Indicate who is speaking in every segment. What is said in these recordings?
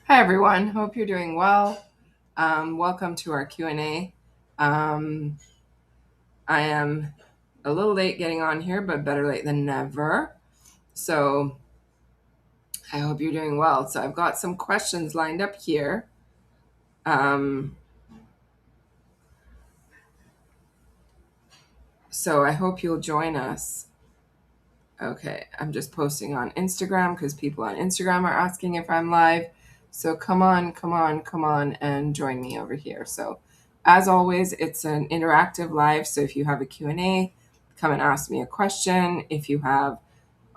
Speaker 1: Hi everyone, hope you're doing well. Welcome to our Q&A. I am a little late getting on here, but better late than never. So I hope you're doing well. So I've got some questions lined up here. Um, so I hope you'll join us. Okay, I'm just posting on Instagram because people on Instagram are asking if I'm live. So come on, come on, come on and join me over here. So as always, it's an interactive live. So if you have a Q&A, come and ask me a question. If you have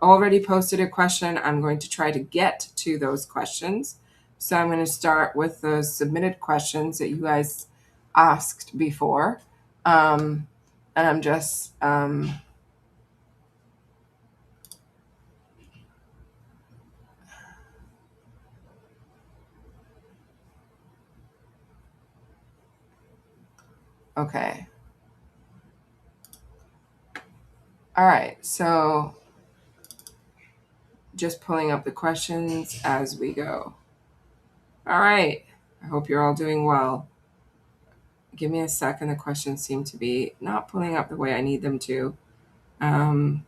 Speaker 1: already posted a question, I'm going to try to get to those questions. So I'm going to start with the submitted questions that you guys asked before. And I'm just okay. All right, so just pulling up the questions as we go. All right, I hope you're all doing well. Give me a second. The questions seem to be not pulling up the way I need them to. Um,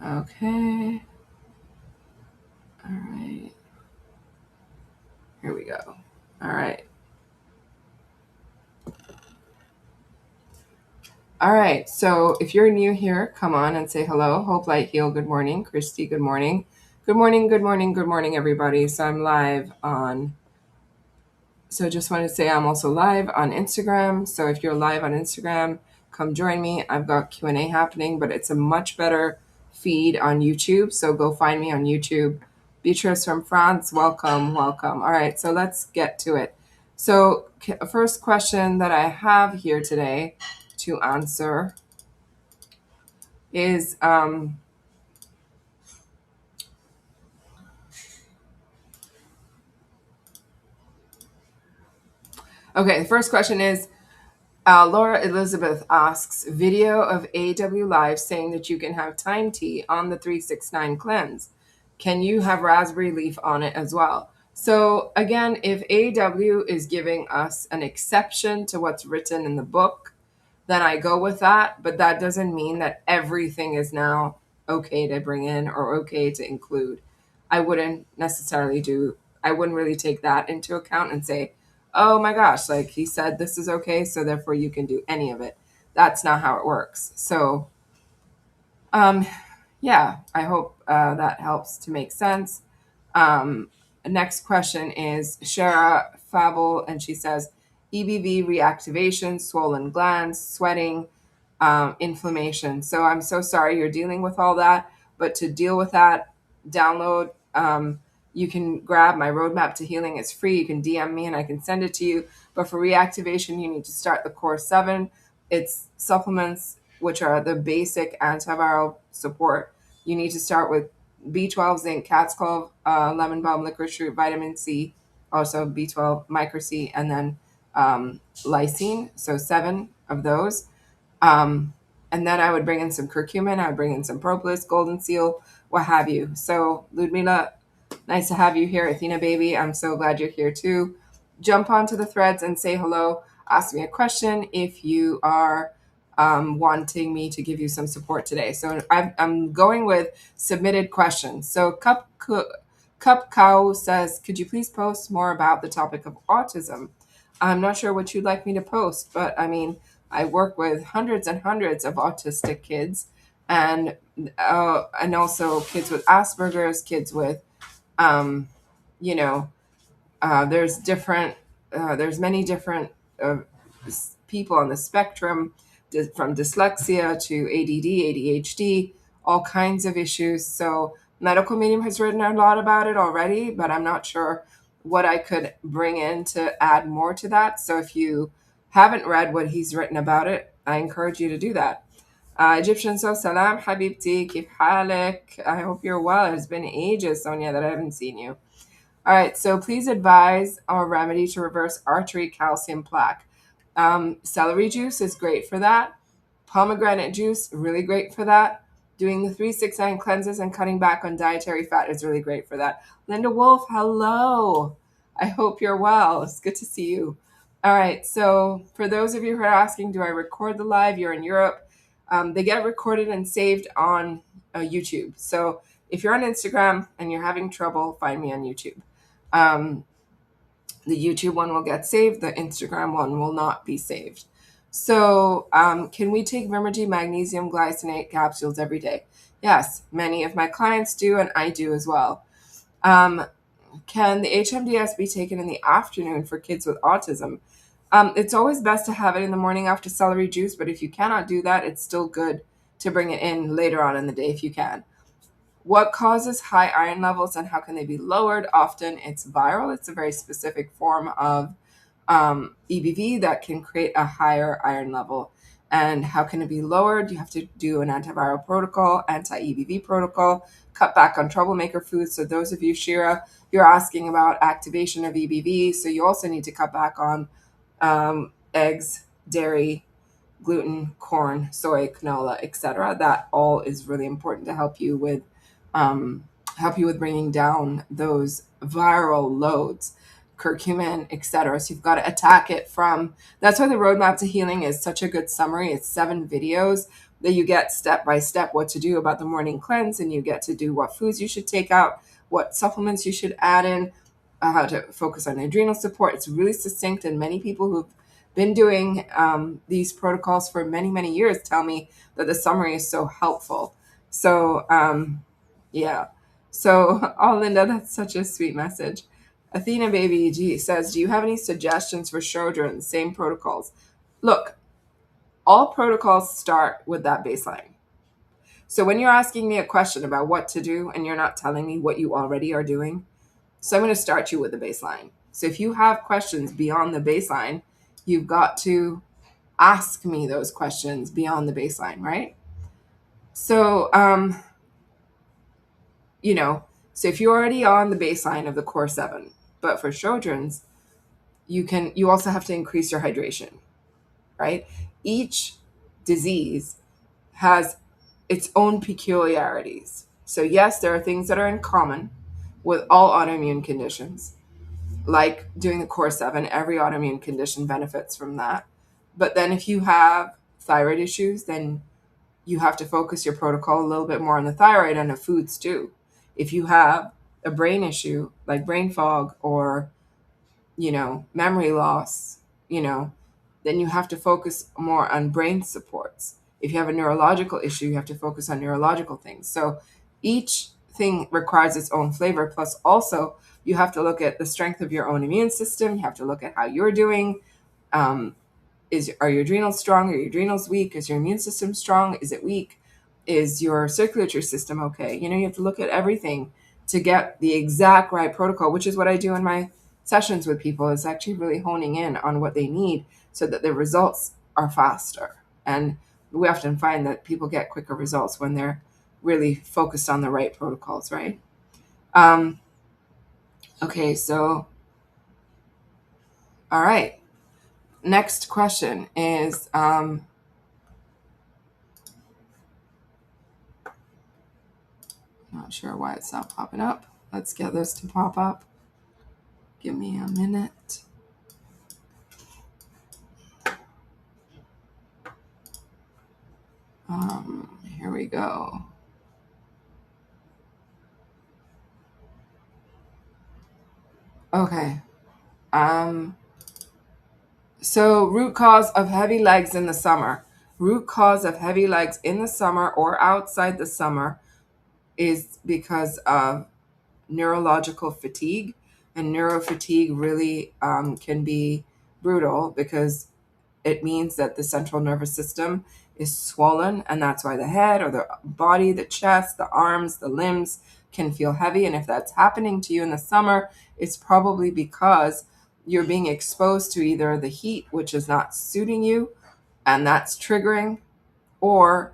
Speaker 1: okay. All right. Here we go. All right. All right. So if you're new here, come on and say hello. Hope Light Heal. Good morning. Christy, good morning. Good morning. Good morning. Good morning, everybody. So I'm live on. So just want to say I'm also live on Instagram. So if you're live on Instagram, come join me. I've got Q&A happening, but it's a much better feed on YouTube. So go find me on YouTube. Beatrice from France, welcome, welcome. All right, so let's get to it. So first question that I have here today to answer is okay, the first question is Laura Elizabeth asks, video of AW Live saying that you can have time tea on the 369 cleanse. Can you have raspberry leaf on it as well? So again, if AW is giving us an exception to what's written in the book, then I go with that. But that doesn't mean that everything is now okay to bring in or okay to include. I wouldn't necessarily I wouldn't really take that into account and say, oh my gosh, like he said this is okay, so therefore you can do any of it. That's not how it works. So, um, yeah, I hope that helps to make sense. Um, Next question is Shara Fable, and she says EBV reactivation, swollen glands, sweating, inflammation. So I'm so sorry you're dealing with all that, but to deal with that, download. You can grab my roadmap to healing. It's free. You can DM me and I can send it to you. But for reactivation, you need to start the Core 7. It's supplements, which are the basic antiviral support. You need to start with B12, zinc, cat's claw, lemon balm, licorice root, vitamin C, also B12, micro C, and then lysine. So 7 of those. Um, and then I would bring in some curcumin. I would bring in some propolis, golden seal, what have you. So Ludmila, nice to have you here. Athena baby, I'm so glad you're here too. Jump onto the threads and say hello. Ask me a question if you are wanting me to give you some support today. So I'm going with submitted questions. So Cup Cow says, could you please post more about the topic of autism? I'm not sure what you'd like me to post, but I mean, I work with hundreds and hundreds of autistic kids, and also kids with Asperger's, kids with, um, you know, there's different, there's many different people on the spectrum, from dyslexia to ADD, ADHD, all kinds of issues. So Medical Medium has written a lot about it already, but I'm not sure what I could bring in to add more to that. So if you haven't read what he's written about it, I encourage you to do that. Egyptian so salam habibti kif halek. I hope you're well. It's been ages, Sonia, that I haven't seen you. All right, so please advise our remedy to reverse artery calcium plaque. Celery juice is great for that. Pomegranate juice, really great for that. Doing the 369 cleanses and cutting back on dietary fat is really great for that. Linda Wolf, hello. I hope you're well. It's good to see you. All right. So, for those of you who are asking, do I record the live? You're in Europe. They get recorded and saved on YouTube. So, if you're on Instagram and you're having trouble, find me on YouTube. The YouTube one will get saved, the Instagram one will not be saved. So, can we take Vimergy magnesium glycinate capsules every day? Yes, many of my clients do, and I do as well. Can the HMDS be taken in the afternoon for kids with autism? It's always best to have it in the morning after celery juice, but if you cannot do that, it's still good to bring it in later on in the day if you can. What causes high iron levels and how can they be lowered? Often it's viral. It's a very specific form of EBV that can create a higher iron level. And how can it be lowered? You have to do an antiviral protocol, anti-EBV protocol, cut back on troublemaker foods. So those of you, Shira, you're asking about activation of EBV. So you also need to cut back on eggs, dairy, gluten, corn, soy, canola, etc. That all is really important to help you with bringing down those viral loads, curcumin, etc. So you've got to attack it from. That's why the roadmap to healing is such a good summary. It's 7 videos that you get step by step what to do about the morning cleanse, and you get to do what foods you should take out, what supplements you should add in, how to focus on adrenal support. It's really succinct, and many people who've been doing these protocols for many, many years tell me that the summary is so helpful. So, yeah. So, oh, Linda, that's such a sweet message. Athena Baby G says, do you have any suggestions for children? Same protocols. Look, all protocols start with that baseline. So when you're asking me a question about what to do and you're not telling me what you already are doing, so I'm going to start you with the baseline. So if you have questions beyond the baseline, you've got to ask me those questions beyond the baseline, right? So, so if you're already on the baseline of the core 7, but for Sjogren's, you also have to increase your hydration, right? Each disease has its own peculiarities. So yes, there are things that are in common with all autoimmune conditions, like doing the core 7. Every autoimmune condition benefits from that. But then if you have thyroid issues, then you have to focus your protocol a little bit more on the thyroid and the foods too. If you have a brain issue like brain fog or, memory loss, then you have to focus more on brain supports. If you have a neurological issue, you have to focus on neurological things. So each thing requires its own flavor. Plus also you have to look at the strength of your own immune system. You have to look at how you're doing. Are your adrenals strong? Are your adrenals weak? Is your immune system strong? Is it weak? Is your circulatory system okay? You have to look at everything to get the exact right protocol, which is what I do in my sessions with people, is actually really honing in on what they need so that the results are faster. And we often find that people get quicker results when they're really focused on the right protocols, right? Okay, so, all right. Next question is, not sure why it's not popping up. Let's get this to pop up. Give me a minute. Here we go. Okay. So root cause of heavy legs in the summer. Root cause of heavy legs in the summer or outside the summer is because of neurological fatigue. And neurofatigue really can be brutal because it means that the central nervous system is swollen, and that's why the head or the body, the chest, the arms, the limbs can feel heavy. And if that's happening to you in the summer, it's probably because you're being exposed to either the heat, which is not suiting you, and that's triggering, or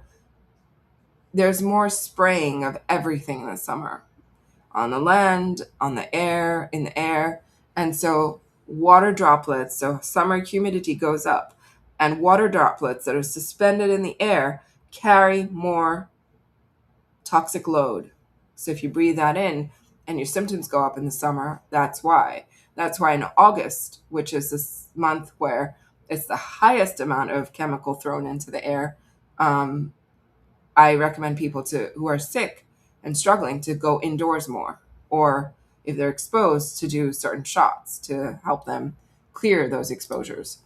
Speaker 1: there's more spraying of everything in the summer, on the land, on the air, in the air. And so water droplets, so summer humidity goes up, and water droplets that are suspended in the air carry more toxic load. So if you breathe that in and your symptoms go up in the summer, that's why. That's why in August, which is this month where it's the highest amount of chemical thrown into the air, um, I recommend people to who are sick and struggling to go indoors more, or if they're exposed, to do certain shots to help them clear those exposures.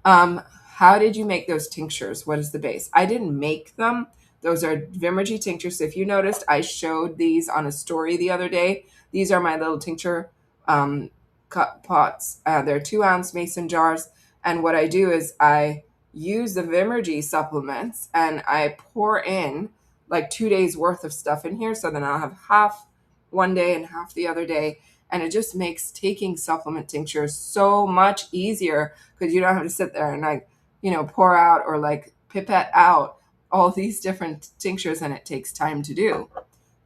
Speaker 1: Um, how did you make those tinctures? What is the base? I didn't make them. Those are Vimergy tinctures. So if you noticed, I showed these on a story the other day. These are my little tincture um, cut pots. They're 2 ounce mason jars. And what I do is I use the Vimergy supplements and I pour in like 2 days worth of stuff in here. So then I'll have half one day and half the other day. And it just makes taking supplement tinctures so much easier because you don't have to sit there and like, pour out or like pipette out all these different tinctures, and it takes time to do.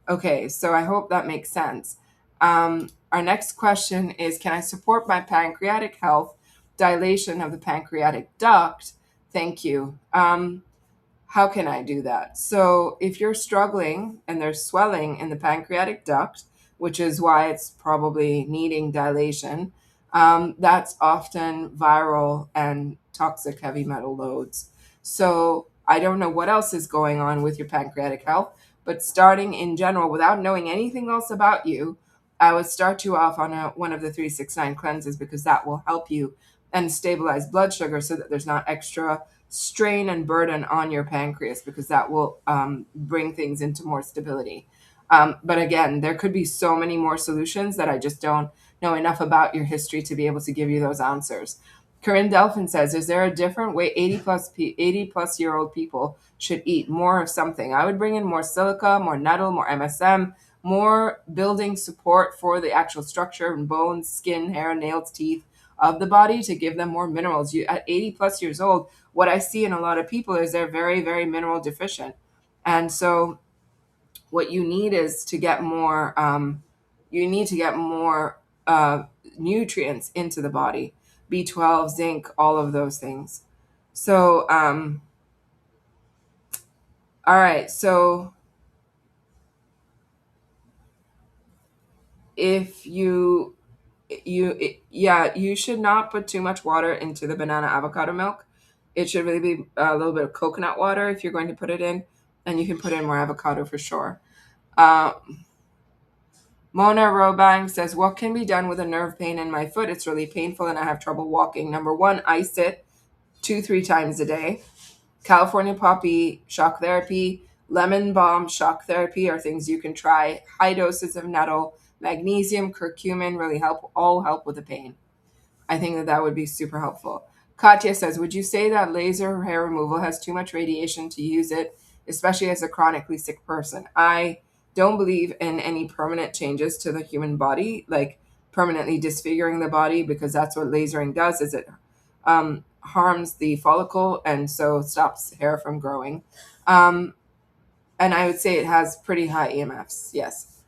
Speaker 1: Okay, so I hope that makes sense. Our next question is, can I support my pancreatic health, dilation of the pancreatic duct? Thank you. How can I do that? So if you're struggling and there's swelling in the pancreatic duct, which is why it's probably needing dilation, that's often viral and toxic heavy metal loads. So I don't know what else is going on with your pancreatic health, but starting in general, without knowing anything else about you, I would start you off on one of the 369 cleanses, because that will help you and stabilize blood sugar so that there's not extra strain and burden on your pancreas, because that will bring things into more stability. But again, there could be so many more solutions that I just don't know enough about your history to be able to give you those answers. Corinne Delphin says, is there a different way 80 plus year old people should eat more of something? I would bring in more silica, more nettle, more MSM, more building support for the actual structure and bones, skin, hair, nails, teeth of the body to give them more minerals. At 80 plus years old, what I see in a lot of people is they're very, very mineral deficient. And so what you need is to get more, uh, nutrients into the body, B12, zinc, all of those things. So, all right. So if you should not put too much water into the banana avocado milk. It should really be a little bit of coconut water if you're going to put it in, and you can put in more avocado for sure. Uh, Mona Robang says, what can be done with a nerve pain in my foot? It's really painful and I have trouble walking. Number one, ice it 2-3 times a day. California poppy shock therapy, lemon balm shock therapy are things you can try. High doses of nettle, magnesium, curcumin really help with the pain. I think that would be super helpful. Katya says, would you say that laser hair removal has too much radiation to use it, especially as a chronically sick person? I don't believe in any permanent changes to the human body, like permanently disfiguring the body, because that's what lasering does, is it harms the follicle and so stops hair from growing. And I would say it has pretty high EMFs, yes.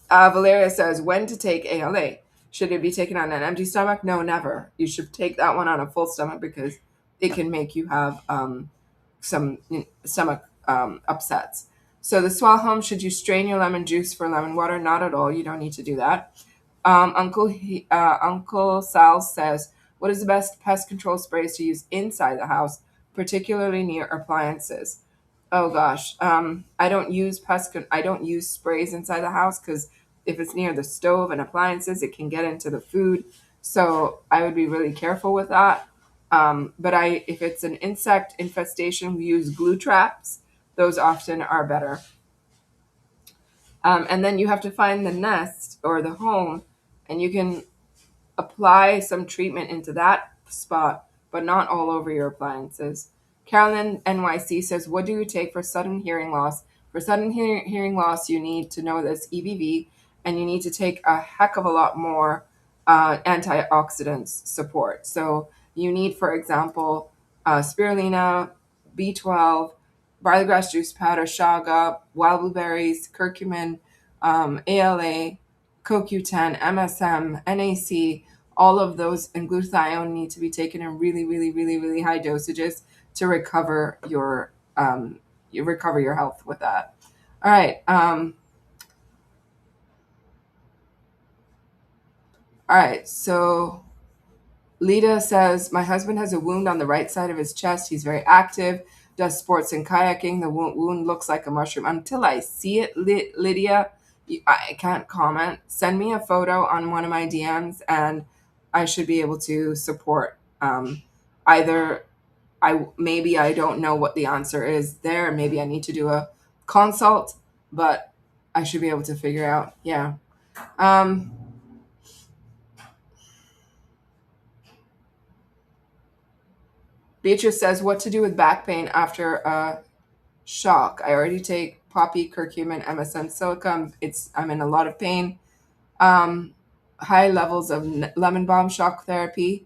Speaker 1: Valeria says, when to take ALA? Should it be taken on an empty stomach? No, never. You should take that one on a full stomach because it can make you have some stomach upsets. So the swell home, should you strain your lemon juice for lemon water? Not at all. You don't need to do that. Uncle Sal says, what is the best pest control sprays to use inside the house, particularly near appliances? Oh gosh, I don't use sprays inside the house because if it's near the stove and appliances, it can get into the food. So I would be really careful with that. But if it's an insect infestation, we use glue traps. Those often are better. And then you have to find the nest or the home, and you can apply some treatment into that spot, but not all over your appliances. Carolyn NYC says, what do you take for sudden hearing loss? For sudden hearing loss, you need to know this EBV, and you need to take a heck of a lot more antioxidants support. So you need, for example, spirulina, B12, barley grass juice powder, shaga, wild blueberries, curcumin, ALA, CoQ10, MSM, NAC, all of those, and glutathione need to be taken in really, really, really, really high dosages to recover your health with that. All right. All right. So Lita says, my husband has a wound on the right side of his chest. He's very active, does sports and kayaking. The wound looks like a mushroom. Until I see it, Lydia, I can't comment. Send me a photo on one of my DMs and I should be able to support. Either maybe I don't know what the answer is there. Maybe I need to do a consult, but I should be able to figure out. Yeah. Um, Beatrice says, what to do with back pain after a shock. I already take poppy, curcumin, MSM, silicum. I'm in a lot of pain. Um, High levels of lemon balm shock therapy,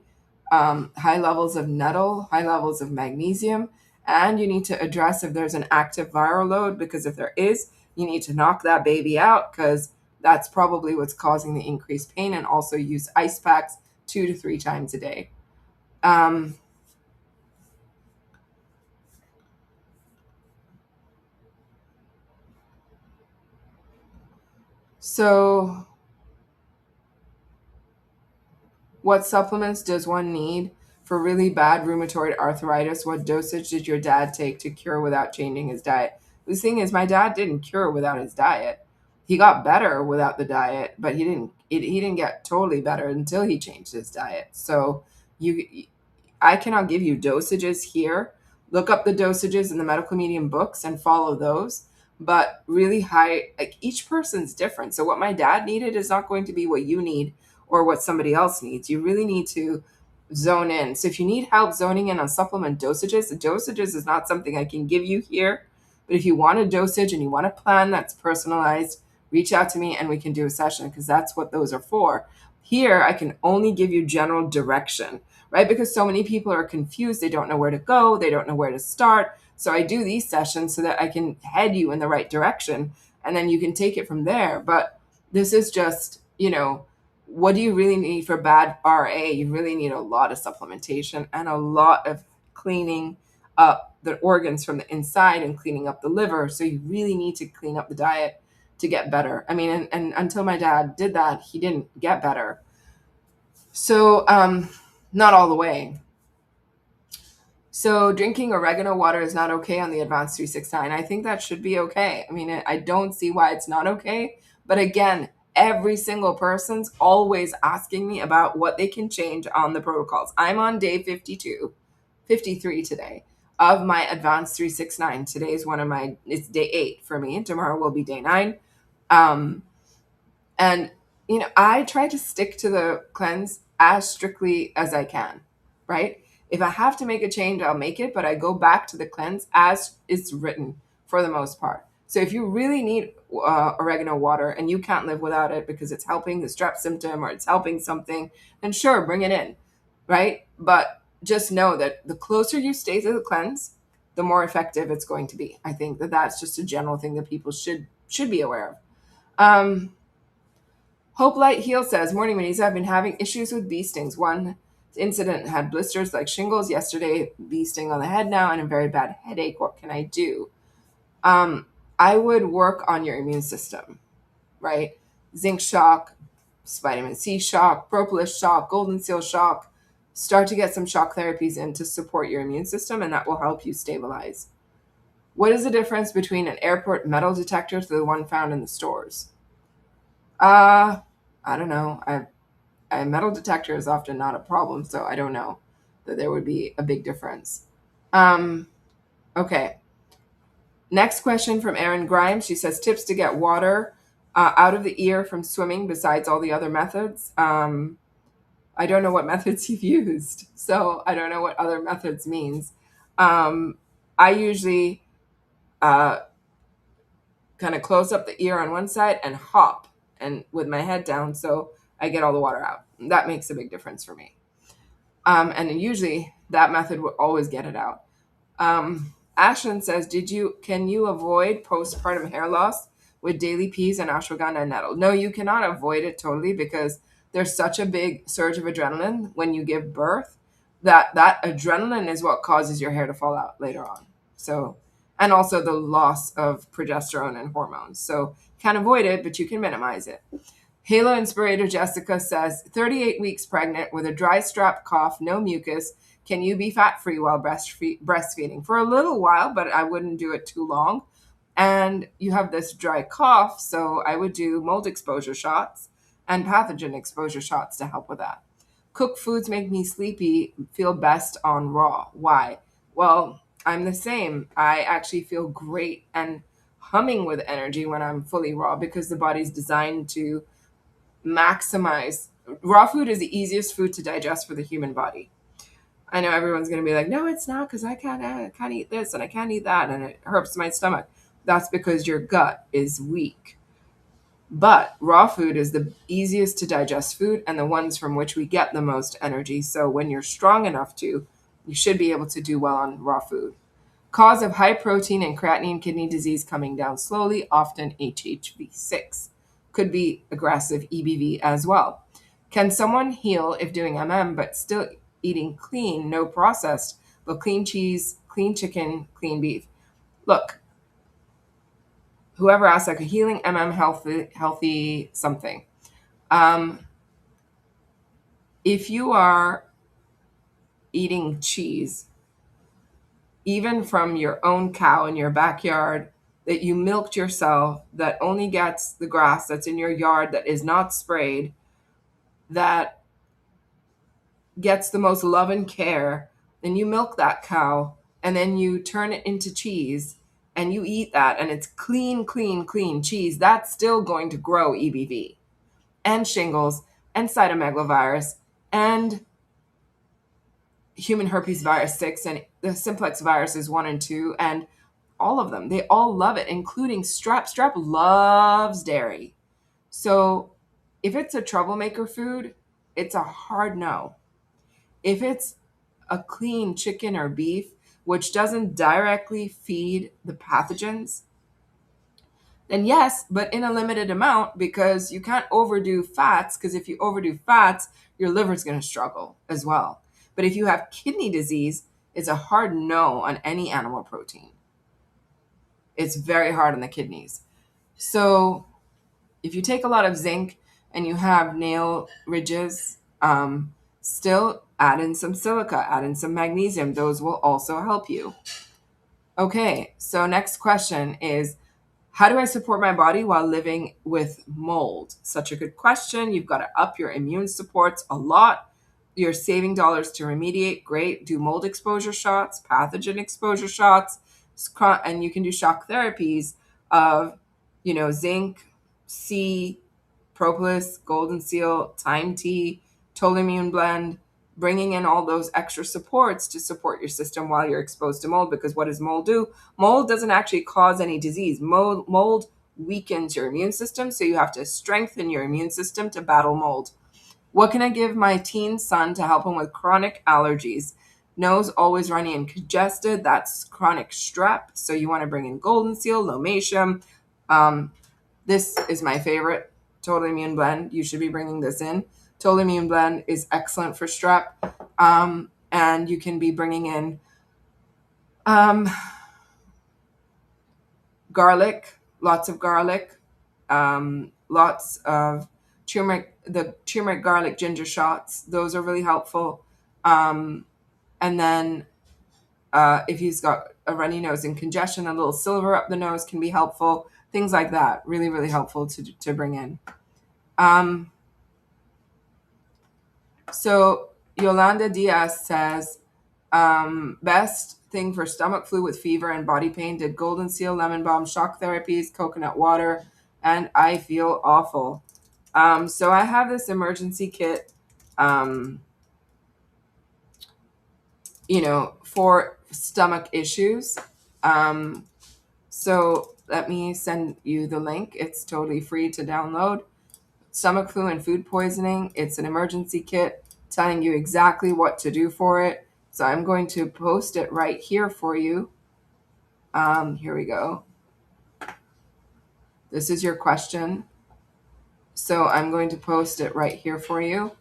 Speaker 1: high levels of nettle, high levels of magnesium, and you need to address if there's an active viral load, because if there is, you need to knock that baby out because that's probably what's causing the increased pain. And also use ice packs 2 to 3 times a day. Um, so what supplements does one need for really bad rheumatoid arthritis? What dosage did your dad take to cure without changing his diet? The thing is, my dad didn't cure without his diet. He got better without the diet, but he didn't get totally better until he changed his diet. So you I cannot give you dosages here. Look up the dosages in the medical medium books and follow those. But really high, like each person's different. So what my dad needed is not going to be what you need or what somebody else needs. You really need to zone in. So if you need help zoning in on supplement dosages, the dosages is not something I can give you here. But if you want a dosage and you want a plan that's personalized, reach out to me and we can do a session because that's what those are for. Here, I can only give you general direction, right? Because so many people are confused. They don't know where to go. They don't know where to start. So I do these sessions so that I can head you in the right direction and then you can take it from there. But this is just, what do you really need for bad RA? You really need a lot of supplementation and a lot of cleaning up the organs from the inside and cleaning up the liver. So you really need to clean up the diet to get better. I mean, and until my dad did that, he didn't get better. So, not all the way. So drinking oregano water is not okay on the Advanced 369. I think that should be okay. I mean, I don't see why it's not okay. But again, every single person's always asking me about what they can change on the protocols. I'm on day 52, 53 today of my Advanced 369. Today is it's day 8 for me. And tomorrow will be day 9. Um, and, I try to stick to the cleanse as strictly as I can, right? If I have to make a change, I'll make it, but I go back to the cleanse as it's written for the most part. So if you really need oregano water and you can't live without it because it's helping the strep symptom or it's helping something, then sure, bring it in, right? But just know that the closer you stay to the cleanse, the more effective it's going to be. I think that that's just a general thing that people should be aware of. Hope Light Heal says, Morning, Muneeza. I've been having issues with bee stings. One incident had blisters like shingles yesterday, bee sting on the head now, and a very bad headache. What can I do? I would work on your immune system, right? Zinc shock, vitamin C shock, propolis shock, golden seal shock. Start to get some shock therapies in to support your immune system, and that will help you stabilize. What is the difference between an airport metal detector to the one found in the stores? Uh, I don't know. A metal detector is often not a problem, so I don't know that there would be a big difference. Um, okay. Next question from Erin Grimes. She says tips to get water out of the ear from swimming besides all the other methods. I don't know what methods you've used, so I don't know what other methods means. I usually kind of close up the ear on one side and hop and with my head down so I get all the water out. That makes a big difference for me. And usually that method will always get it out. Ashlyn says, can you avoid postpartum hair loss with daily peas and ashwagandha and nettle? No, you cannot avoid it totally because there's such a big surge of adrenaline when you give birth that adrenaline is what causes your hair to fall out later on. So and also the loss of progesterone and hormones. So can't avoid it, but you can minimize it. Halo Inspirator Jessica says 38 weeks pregnant with a dry strap cough, no mucus. Can you be fat free while breastfeeding? For a little while, but I wouldn't do it too long. And you have this dry cough, so I would do mold exposure shots and pathogen exposure shots to help with that. Cooked foods make me sleepy, feel best on raw. Why? Well, I'm the same. I actually feel great and humming with energy when I'm fully raw because the body's designed to maximize. Raw food is the easiest food to digest for the human body. I know everyone's going to be like, no, it's not because I can't eat this and I can't eat that and it hurts my stomach. That's because your gut is weak. But raw food is the easiest to digest food and the ones from which we get the most energy. So when you're strong enough to, you should be able to do well on raw food. Cause of high protein and creatinine kidney disease coming down slowly, often HHV6. Could be aggressive EBV as well. Can someone heal if doing but still eating clean, no processed, but clean cheese, clean chicken, clean beef? Look, whoever asked, like a healing healthy something. Um, if you are eating cheese, even from your own cow in your backyard that you milked yourself, that only gets the grass that's in your yard that is not sprayed, that gets the most love and care, and you milk that cow and then you turn it into cheese and you eat that and it's clean, clean, clean cheese, that's still going to grow EBV and shingles and cytomegalovirus and human herpes virus 6 and the simplex viruses 1 and 2 and all of them. They all love it, including strep. Strep loves dairy. So if it's a troublemaker food, it's a hard no. If it's a clean chicken or beef, which doesn't directly feed the pathogens, then yes, but in a limited amount because you can't overdo fats, because if you overdo fats, your liver's going to struggle as well. But if you have kidney disease, it's a hard no on any animal protein. It's very hard on the kidneys. So if you take a lot of zinc and you have nail ridges, still add in some silica, add in some magnesium. Those will also help you. Okay, so next question is, how do I support my body while living with mold? Such a good question. You've got to up your immune supports a lot. You're saving dollars to remediate. Great. Do mold exposure shots, pathogen exposure shots, and you can do shock therapies of, zinc, C, propolis, golden seal, thyme tea, total immune blend, bringing in all those extra supports to support your system while you're exposed to mold. Because what does mold do? Mold doesn't actually cause any disease. Mold weakens your immune system, so you have to strengthen your immune system to battle mold. What can I give my teen son to help him with chronic allergies? Nose always runny and congested. That's chronic strep. So you want to bring in golden seal, lomatium. This is my favorite, Total Immune Blend. You should be bringing this in. Total Immune Blend is excellent for strep. And you can be bringing in garlic, lots of garlic, lots of turmeric garlic ginger shots. Those are really helpful. And then if he's got a runny nose and congestion, a little silver up the nose can be helpful. Things like that, really, really helpful to bring in. So Yolanda Diaz says, best thing for stomach flu with fever and body pain, did golden seal, lemon balm, shock therapies, coconut water, and I feel awful. So I have this emergency kit, for stomach issues. So let me send you the link. It's totally free to download. Stomach flu and food poisoning. It's an emergency kit telling you exactly what to do for it. So I'm going to post it right here for you. Here we go. This is your question. So I'm going to post it right here for you.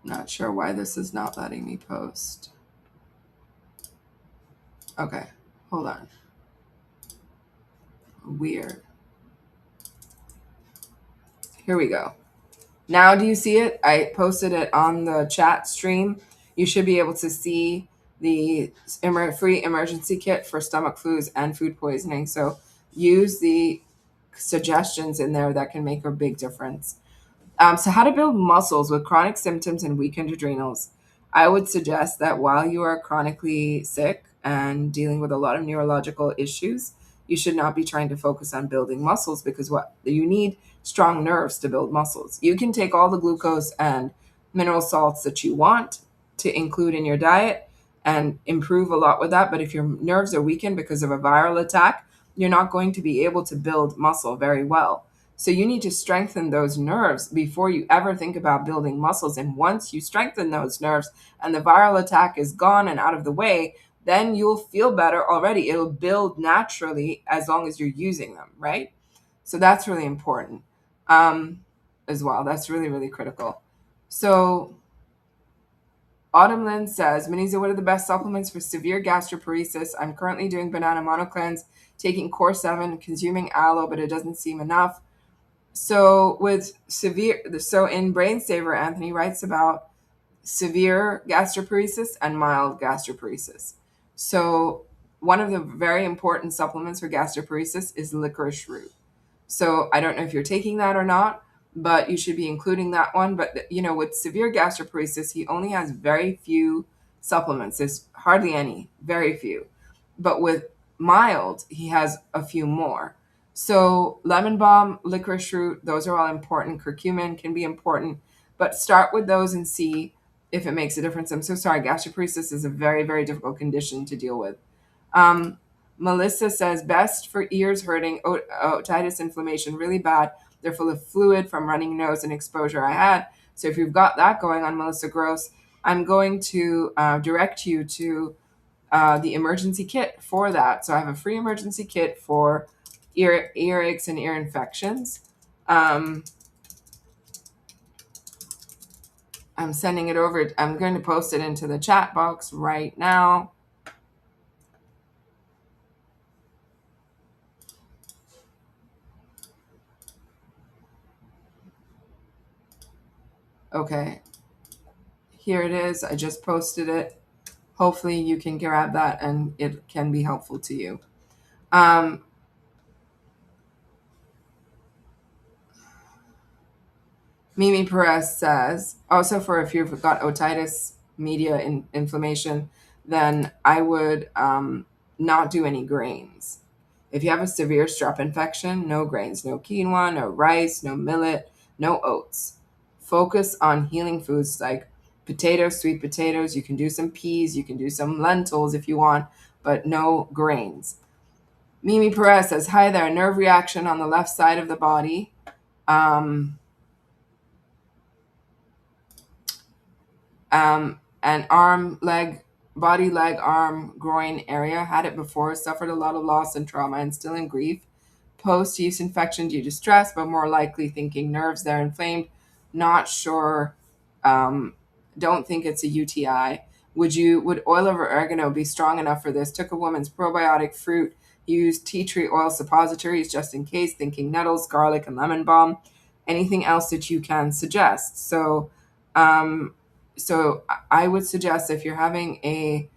Speaker 1: Not sure why this is not letting me post. Okay, hold on. Weird. Here we go. Now, do you see it? I posted it on the chat stream. You should be able to see the free emergency kit for stomach flus and food poisoning. So use the suggestions in there that can make a big difference. So, how to build muscles with chronic symptoms and weakened adrenals. I would suggest that while you are chronically sick and dealing with a lot of neurological issues, you should not be trying to focus on building muscles because what you need strong nerves to build muscles. You can take all the glucose and mineral salts that you want to include in your diet and improve a lot with that. But if your nerves are weakened because of a viral attack, you're not going to be able to build muscle very well. So you need to strengthen those nerves before you ever think about building muscles. And once you strengthen those nerves and the viral attack is gone and out of the way, then you'll feel better already. It'll build naturally as long as you're using them, right? So that's really important as well. That's really, really critical. So Autumn Lynn says, Muneeza, what are the best supplements for severe gastroparesis? I'm currently doing banana monocleanse, taking Core 7, consuming aloe, but it doesn't seem enough. So in Brain Saver, Anthony writes about severe gastroparesis and mild gastroparesis. So one of the very important supplements for gastroparesis is licorice root. So I don't know if you're taking that or not, but you should be including that one. But with severe gastroparesis, he only has very few supplements. There's hardly any, very few. But with mild, he has a few more. So lemon balm, licorice root, those are all important. Curcumin can be important, but start with those and see if it makes a difference. I'm so sorry. Gastroparesis is a very, very difficult condition to deal with. Melissa says, best for ears hurting, otitis inflammation, really bad. They're full of fluid from running nose and exposure I had. So if you've got that going on, Melissa Gross, I'm going to direct you to the emergency kit for that. So I have a free emergency kit for earaches and ear infections. I'm sending it over. I'm going to post it into the chat box right now. Okay. Here it is. I just posted it. Hopefully you can grab that and it can be helpful to you. Mimi Perez says, also for if you've got otitis media inflammation, then I would not do any grains. If you have a severe strep infection, no grains, no quinoa, no rice, no millet, no oats. Focus on healing foods like potatoes, sweet potatoes. You can do some peas, you can do some lentils if you want, but no grains. Mimi Perez says, hi there, nerve reaction on the left side of the body. And arm, leg, body, leg, arm, groin area. Had it before, suffered a lot of loss and trauma and still in grief. Post-use infection due to stress, but more likely thinking nerves there inflamed. Not sure. Don't think it's a UTI. Would oil of oregano be strong enough for this? Took a woman's probiotic fruit, used tea tree oil suppositories just in case, thinking nettles, garlic, and lemon balm. Anything else that you can suggest? So I would suggest if you're having a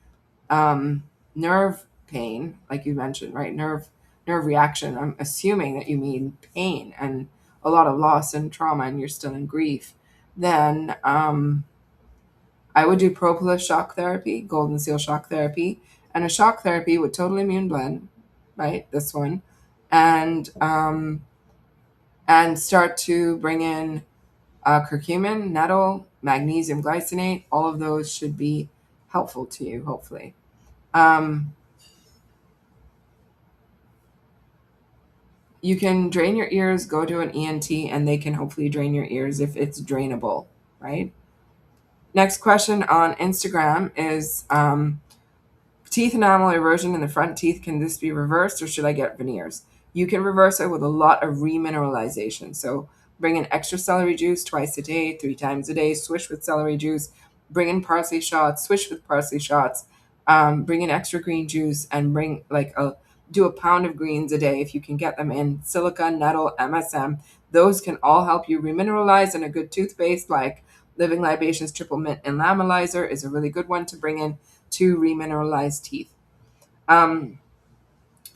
Speaker 1: nerve pain, like you mentioned, right? Nerve reaction. I'm assuming that you mean pain and a lot of loss and trauma and you're still in grief. Then I would do propolis shock therapy, golden seal shock therapy, and a shock therapy with total immune blend, right? This one. And start to bring in curcumin, nettle, magnesium glycinate. All of those should be helpful to you, hopefully. You can drain your ears, go to an ENT, and they can hopefully drain your ears if it's drainable, right? Next question on Instagram is teeth enamel erosion in the front teeth. Can this be reversed or should I get veneers? You can reverse it with a lot of remineralization. So Bring in extra celery juice twice a day, 3 times a day. Swish with celery juice. Bring in parsley shots. Swish with parsley shots. Bring in extra green juice and bring like a do a pound of greens a day if you can get them in. Silica, nettle, MSM. Those can all help you remineralize, and a good toothpaste like Living Libations Triple Mint and Lamalizer is a really good one to bring in to remineralize teeth. Um,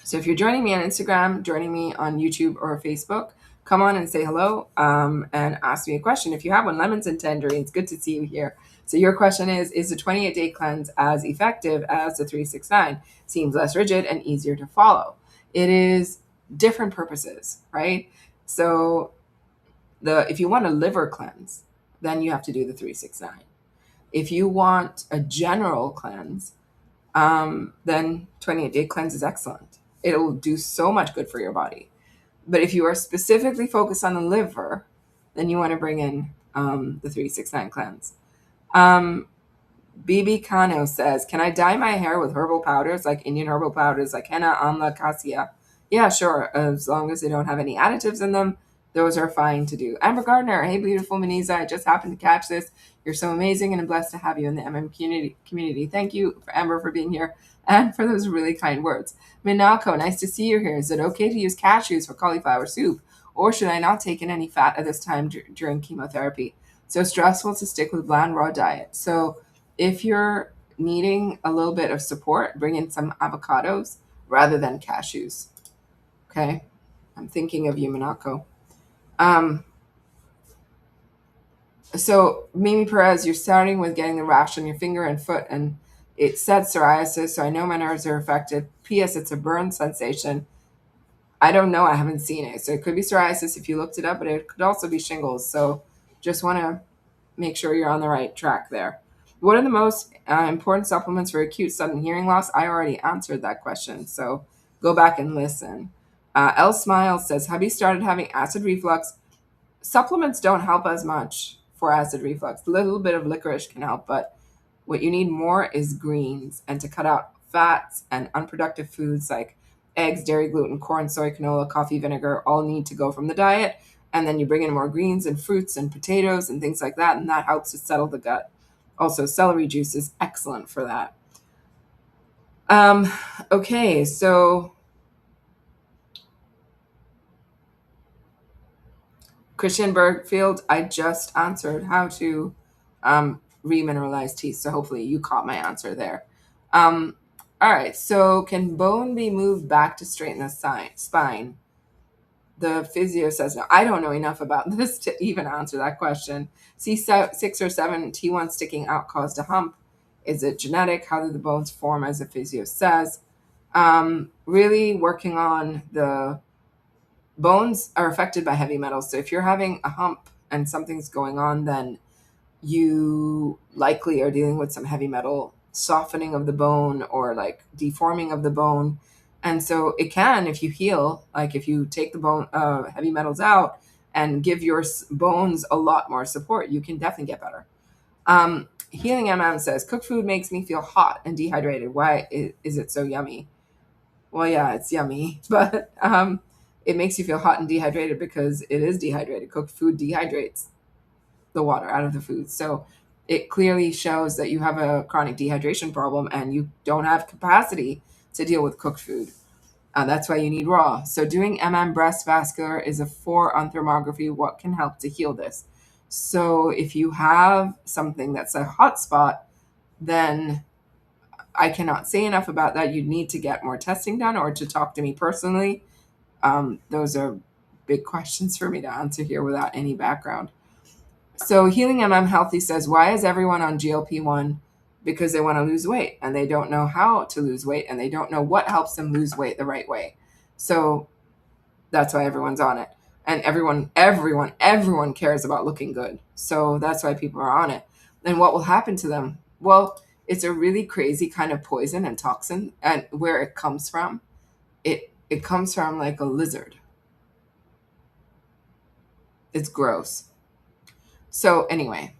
Speaker 1: so if you're joining me on Instagram, joining me on YouTube or Facebook, come on and say hello and ask me a question. If you have one, lemons and tangerines, good to see you here. So your question is the 28-day cleanse as effective as the 369? Seems less rigid and easier to follow. It is different purposes, right? So if you want a liver cleanse, then you have to do the 369. If you want a general cleanse, then 28-day cleanse is excellent. It'll do so much good for your body. But if you are specifically focused on the liver, then you want to bring in the 369 cleanse. BB Kano says, can I dye my hair with herbal powders, like Indian herbal powders, like henna, amla, cassia? Yeah, sure. As long as they don't have any additives in them, those are fine to do. Amber Gardner, hey, beautiful Muneeza. I just happened to catch this. You're so amazing, and I'm blessed to have you in the community. Thank you, Amber, for being here and for those really kind words. Minako, nice to see you here. Is it okay to use cashews for cauliflower soup, or should I not take in any fat at this time during chemotherapy? So stressful to stick with bland raw diet. So if you're needing a little bit of support, bring in some avocados rather than cashews. Okay? I'm thinking of you, Minako. So Mimi Perez, you're starting with getting the rash on your finger and foot, and it said psoriasis, so I know my nerves are affected. P.S. It's a burn sensation. I don't know. I haven't seen it. So it could be psoriasis if you looked it up, but it could also be shingles. So just want to make sure you're on the right track there. What are the most important supplements for acute sudden hearing loss? I already answered that question, so go back and listen. L Smile says, hubby started having acid reflux. Supplements don't help as much for acid reflux. A little bit of licorice can help, but what you need more is greens and to cut out fats and unproductive foods like eggs, dairy, gluten, corn, soy, canola, coffee, vinegar, all need to go from the diet. And then you bring in more greens and fruits and potatoes and things like that, and that helps to settle the gut. Also, celery juice is excellent for that. Okay, so Christian Bergfield, I just answered how to remineralize teeth, so hopefully you caught my answer there. All right, so can bone be moved back to straighten the spine? The physio says no. I don't know enough about this to even answer that question. C6 or 7, T1 sticking out caused a hump. Is it genetic? How do the bones form, as the physio says? Really working on the bones are affected by heavy metals. So if you're having a hump and something's going on, then you likely are dealing with some heavy metal softening of the bone or like deforming of the bone. And so it can, if you heal, like if you take the bone heavy metals out and give your bones a lot more support, you can definitely get better. Healing MM says, cooked food makes me feel hot and dehydrated. Why is it so yummy? Well, yeah, it's yummy, but it makes you feel hot and dehydrated because it is dehydrated. Cooked food dehydrates the water out of the food. So it clearly shows that you have a chronic dehydration problem and you don't have capacity to deal with cooked food. That's why you need raw. So doing breast vascular is a 4 on thermography. What can help to heal this? So if you have something that's a hot spot, then I cannot say enough about that. You'd need to get more testing done or to talk to me personally. Those are big questions for me to answer here without any background. So Healing Healthy says, why is everyone on GLP-1? Because they want to lose weight and they don't know how to lose weight and they don't know what helps them lose weight the right way. So that's why everyone's on it. And everyone cares about looking good. So that's why people are on it. And what will happen to them? Well, it's a really crazy kind of poison and toxin, and where it comes from, it comes from like a lizard. It's gross. So anyway,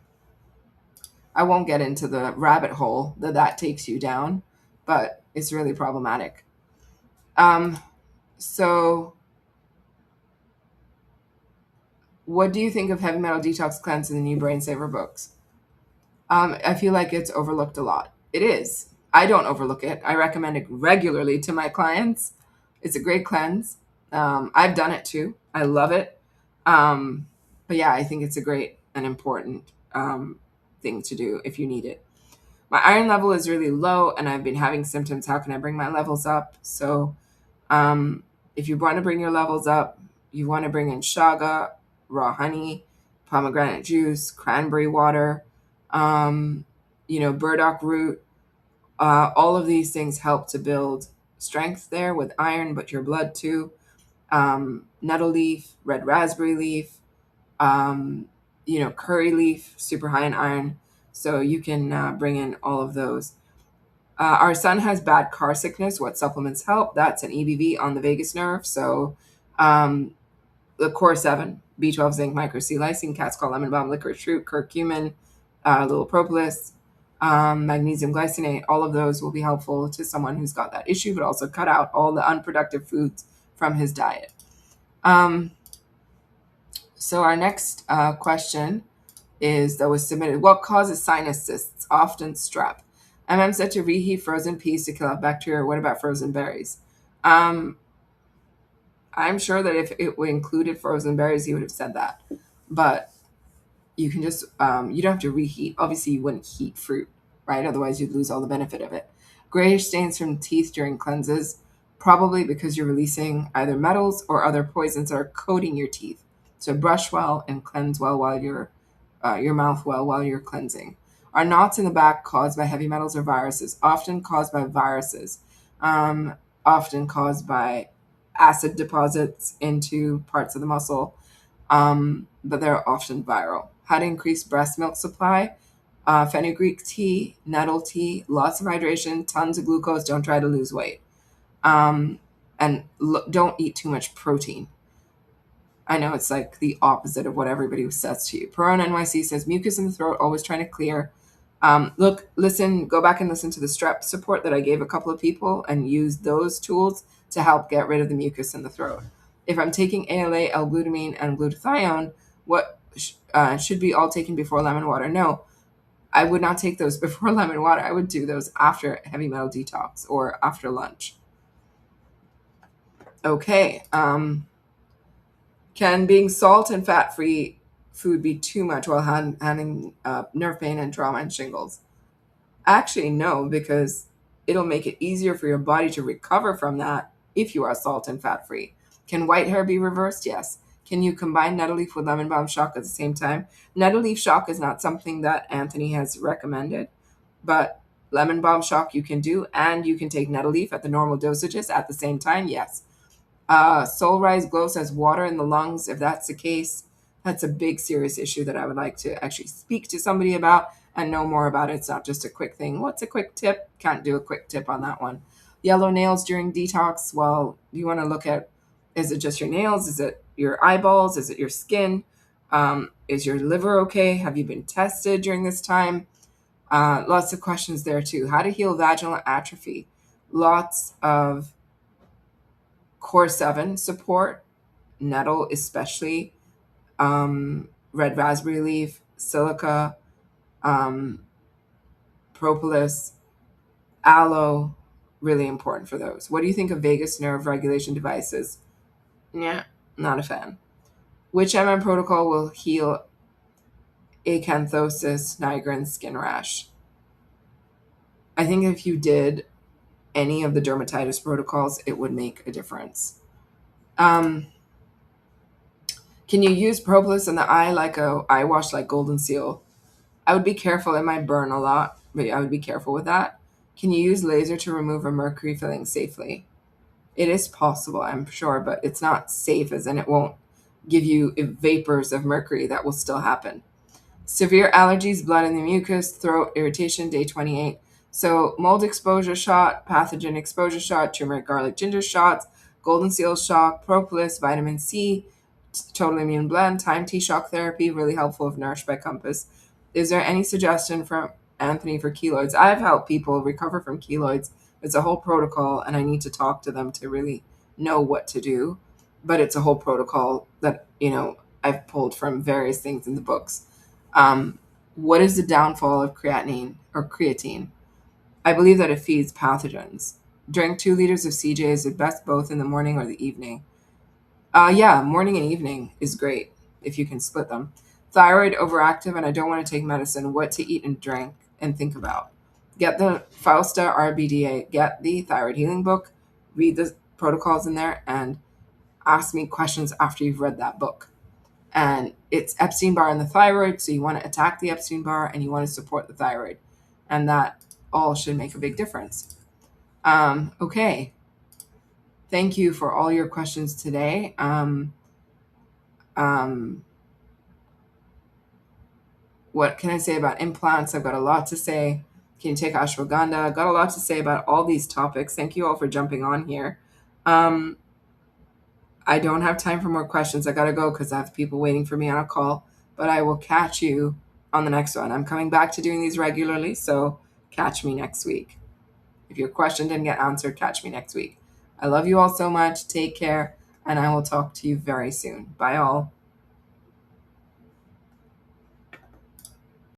Speaker 1: I won't get into the rabbit hole that takes you down, but it's really problematic. So What do you think of heavy metal detox cleanse in the new Brain Saver books? I feel like it's overlooked a lot. It is. I don't overlook it. I recommend it regularly to my clients. It's a great cleanse. I've done it too. I love it. But yeah, I think it's a great and important thing to do if you need it. My iron level is really low and I've been having symptoms. How can I bring my levels up? So, um, if you want to bring your levels up, you want to bring in shaga, raw honey, pomegranate juice, cranberry water, um, burdock root. All of these things help to build strength there with iron, but your blood too. Nettle leaf, red raspberry leaf, um, curry leaf, super high in iron. So you can bring in all of those. Our son has bad car sickness. What supplements help? That's an EBV on the vagus nerve. So um, the core 7, B12, zinc, micro C lysine, cat's call, lemon balm, licorice root, curcumin, little propolis, magnesium glycinate. All of those will be helpful to someone who's got that issue, but also cut out all the unproductive foods from his diet. Um, so our next question is that was submitted. What causes sinus cysts? Often strep. Said to reheat frozen peas to kill off bacteria. What about frozen berries? Um, I'm sure that if it included frozen berries, he would have said that. But you can just, you don't have to reheat. Obviously, you wouldn't heat fruit, right? Otherwise, you'd lose all the benefit of it. Grayish stains from teeth during cleanses, probably because you're releasing either metals or other poisons that are coating your teeth. So brush well and cleanse well while your mouth well while you're cleansing. Are knots in the back caused by heavy metals or viruses? Often caused by viruses, often caused by acid deposits into parts of the muscle, but they're often viral. How to increase breast milk supply? Fenugreek tea, nettle tea, lots of hydration, tons of glucose. Don't try to lose weight. And don't eat too much protein. I know it's like the opposite of what everybody says to you. Peron NYC says mucus in the throat, always trying to clear. Listen, go back and listen to the strep support that I gave a couple of people and use those tools to help get rid of the mucus in the throat. If I'm taking ALA, L-glutamine, and glutathione, what should be all taken before lemon water? No, I would not take those before lemon water. I would do those after heavy metal detox or after lunch. Okay. Can being salt and fat-free food be too much while having nerve pain and trauma and shingles? Actually, no, because it'll make it easier for your body to recover from that if you are salt and fat-free. Can white hair be reversed? Yes. Can you combine nettle leaf with lemon balm shock at the same time? Nettle leaf shock is not something that Anthony has recommended, but lemon balm shock you can do, and you can take nettle leaf at the normal dosages at the same time. Yes. Soul Rise Glow says water in the lungs. If that's the case, that's a big serious issue that I would like to actually speak to somebody about and know more about it. It's not just a quick thing. What's a quick tip? Can't do a quick tip on that one. Yellow nails during detox. Well, you want to look at, is it just your nails? Is it your eyeballs? Is it your skin? Is your liver okay? Have you been tested during this time? Lots of questions there too. How to heal vaginal atrophy. Lots of core 7 support, nettle especially, red raspberry leaf, silica, um, propolis, aloe, really important for those. What do you think of vagus nerve regulation devices? Yeah, not a fan. Which protocol will heal acanthosis nigrans skin rash? I think if you did any of the dermatitis protocols, it would make a difference. Can you use propolis in the eye like a eye wash like Golden Seal? I would be careful. It might burn a lot, but I would be careful with that. Can you use laser to remove a mercury filling safely? It is possible, I'm sure, but it's not safe as in it won't give you vapors of mercury. That will still happen. Severe allergies, blood in the mucus, throat irritation, day 28. So mold exposure shot, pathogen exposure shot, turmeric garlic ginger shots, golden seal shock, propolis, vitamin C, total immune blend, time T shock therapy, really helpful if nourished by compass. Is there any suggestion from Anthony for keloids? I've helped people recover from keloids. It's a whole protocol, and I need to talk to them to really know what to do. But it's a whole protocol that, I've pulled from various things in the books. Um, what is the downfall of creatinine or creatine? I believe that it feeds pathogens. Drink 2 liters of CJ is it best both in the morning or the evening? Yeah, morning and evening is great if you can split them. Thyroid overactive and I don't want to take medicine. What to eat and drink and think about. Get the Fausta RBDA, get the thyroid healing book, read the protocols in there, and ask me questions after you've read that book. And it's Epstein Barr and the thyroid, so you want to attack the Epstein Barr and you want to support the thyroid. And that all should make a big difference. Okay. Thank you for all your questions today. Um, what can I say about implants? I've got a lot to say. Can you take ashwagandha? I've got a lot to say about all these topics. Thank you all for jumping on here. Um, I don't have time for more questions. I got to go because I have people waiting for me on a call, but I will catch you on the next one. I'm coming back to doing these regularly, so catch me next week. If your question didn't get answered, catch me next week. I love you all so much. Take care, and I will talk to you very soon. Bye, all.